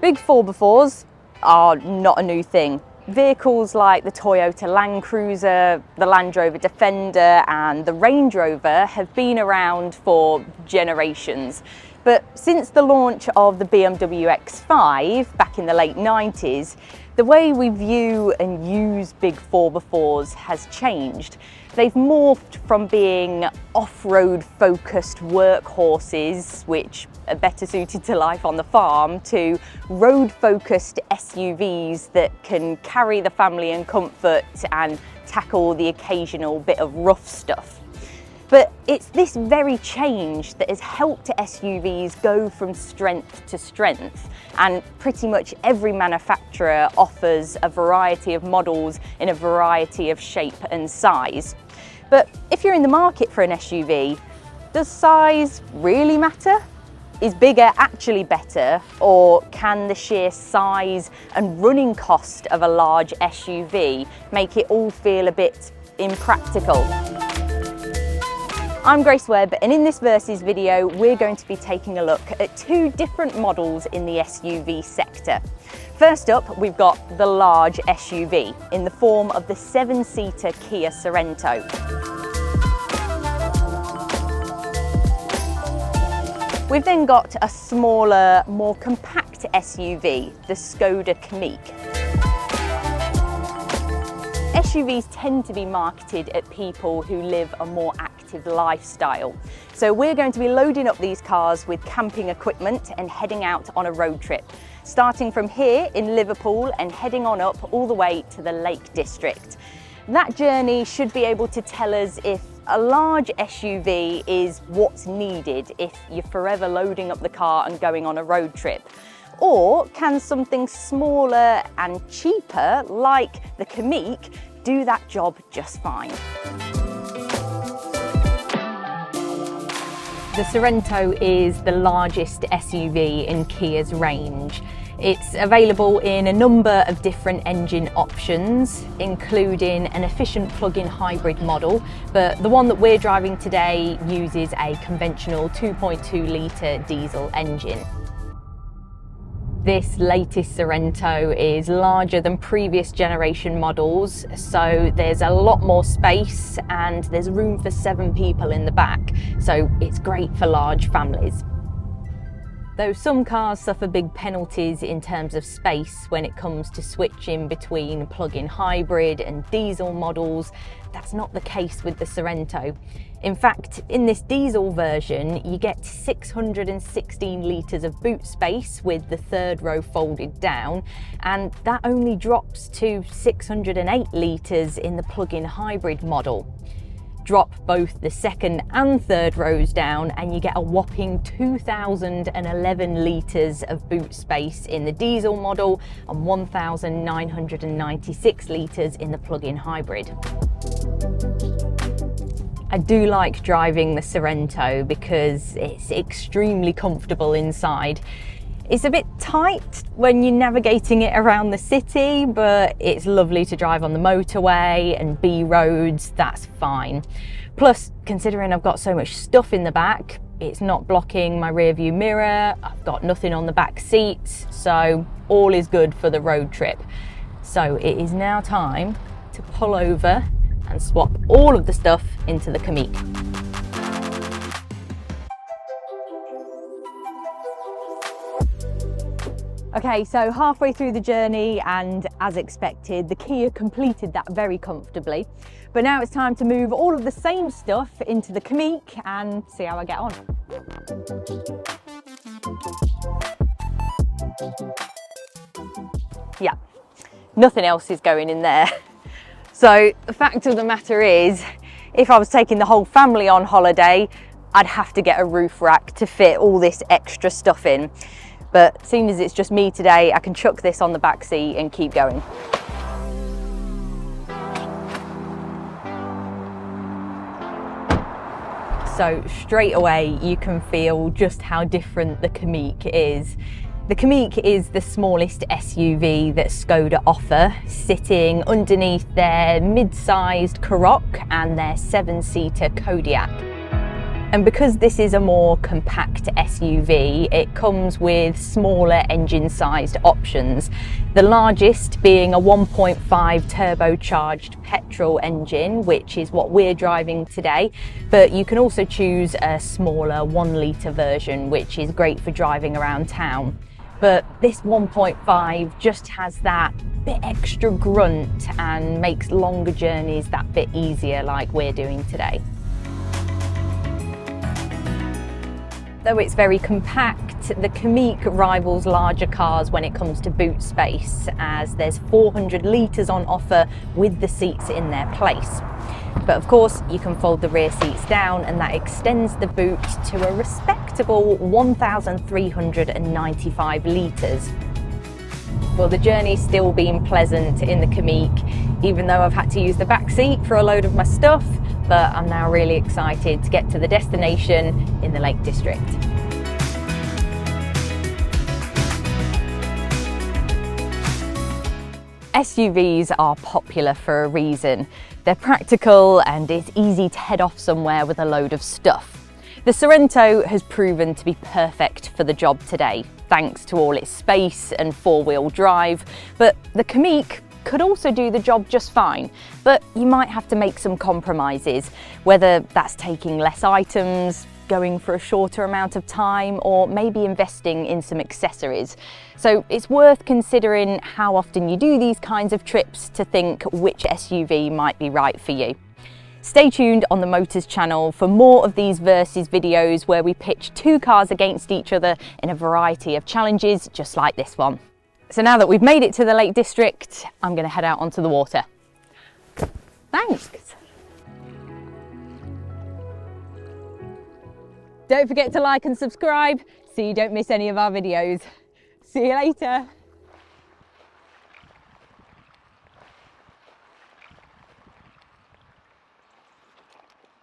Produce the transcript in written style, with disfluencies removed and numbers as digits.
Big 4x4s are not a new thing. Vehicles like the Toyota Land Cruiser, the Land Rover Defender and the Range Rover have been around for generations. But since the launch of the BMW X5 back in the late 90s, the way we view and use big 4x4s has changed. They've morphed from being off-road focused workhorses, which are better suited to life on the farm, to road-focused SUVs that can carry the family in comfort and tackle the occasional bit of rough stuff. But it's this very change that has helped SUVs go from strength to strength, and pretty much every manufacturer offers a variety of models in a variety of shape and size. But if you're in the market for an SUV, does size really matter? Is bigger actually better, or can the sheer size and running cost of a large SUV make it all feel a bit impractical? I'm Grace Webb, and in this Versus video we're going to be taking a look at two different models in the SUV sector. First up, we've got the large SUV in the form of the 7-seater Kia Sorento. We've then got a smaller, more compact SUV, the Skoda Kamiq. SUVs tend to be marketed at people who live a more active lifestyle. So we're going to be loading up these cars with camping equipment and heading out on a road trip, starting from here in Liverpool and heading on up all the way to the Lake District. That journey should be able to tell us if a large SUV is what's needed if you're forever loading up the car and going on a road trip. Or can something smaller and cheaper, like the Kamiq, do that job just fine? The Sorento is the largest SUV in Kia's range. It's available in a number of different engine options, including an efficient plug-in hybrid model, but the one that we're driving today uses a conventional 2.2 litre diesel engine. This latest Sorento is larger than previous generation models, so there's a lot more space and there's room for 7 people in the back, so it's great for large families. Though some cars suffer big penalties in terms of space when it comes to switching between plug-in hybrid and diesel models, that's not the case with the Sorento. In fact, in this diesel version, you get 616 litres of boot space with the third row folded down, and that only drops to 608 litres in the plug-in hybrid model. Drop both the second and third rows down and you get a whopping 2,011 litres of boot space in the diesel model and 1,996 litres in the plug-in hybrid. I do like driving the Sorento because it's extremely comfortable inside. It's a bit tight when you're navigating it around the city, but it's lovely to drive on the motorway and B roads, that's fine. Plus, considering I've got so much stuff in the back, it's not blocking my rear view mirror, I've got nothing on the back seats, so all is good for the road trip. So it is now time to pull over and swap all of the stuff into the Kamiq. Okay, so halfway through the journey, and as expected, the Kia completed that very comfortably. But now it's time to move all of the same stuff into the Kamiq and see how I get on. Yeah, nothing else is going in there. So the fact of the matter is, if I was taking the whole family on holiday, I'd have to get a roof rack to fit all this extra stuff in. But seeing as it's just me today, I can chuck this on the back seat and keep going. So straight away you can feel just how different the Kamiq is. The Kamiq is the smallest SUV that Skoda offer, sitting underneath their mid-sized Karoq and their 7-seater Kodiaq. And because this is a more compact SUV, it comes with smaller engine-sized options. The largest being a 1.5 turbocharged petrol engine, which is what we're driving today. But you can also choose a smaller 1 litre version, which is great for driving around town. But this 1.5 just has that bit extra grunt and makes longer journeys that bit easier, like we're doing today. Though it's very compact, the Kamiq rivals larger cars when it comes to boot space, as there's 400 litres on offer with the seats in their place. But of course, you can fold the rear seats down and that extends the boot to a respectable 1,395 litres. Well, the journey's still been pleasant in the Kamiq, even though I've had to use the back seat for a load of my stuff, but I'm now really excited to get to the destination in the Lake District. SUVs are popular for a reason. They're practical and it's easy to head off somewhere with a load of stuff. The Sorento has proven to be perfect for the job today, thanks to all its space and four-wheel drive, but the Kamiq could also do the job just fine, but you might have to make some compromises, whether that's taking less items, going for a shorter amount of time, or maybe investing in some accessories. So it's worth considering how often you do these kinds of trips to think which SUV might be right for you. Stay tuned on the Motors channel for more of these versus videos where we pitch two cars against each other in a variety of challenges just like this one. So now that we've made it to the Lake District, I'm going to head out onto the water. Thanks! Don't forget to like and subscribe so you don't miss any of our videos. See you later!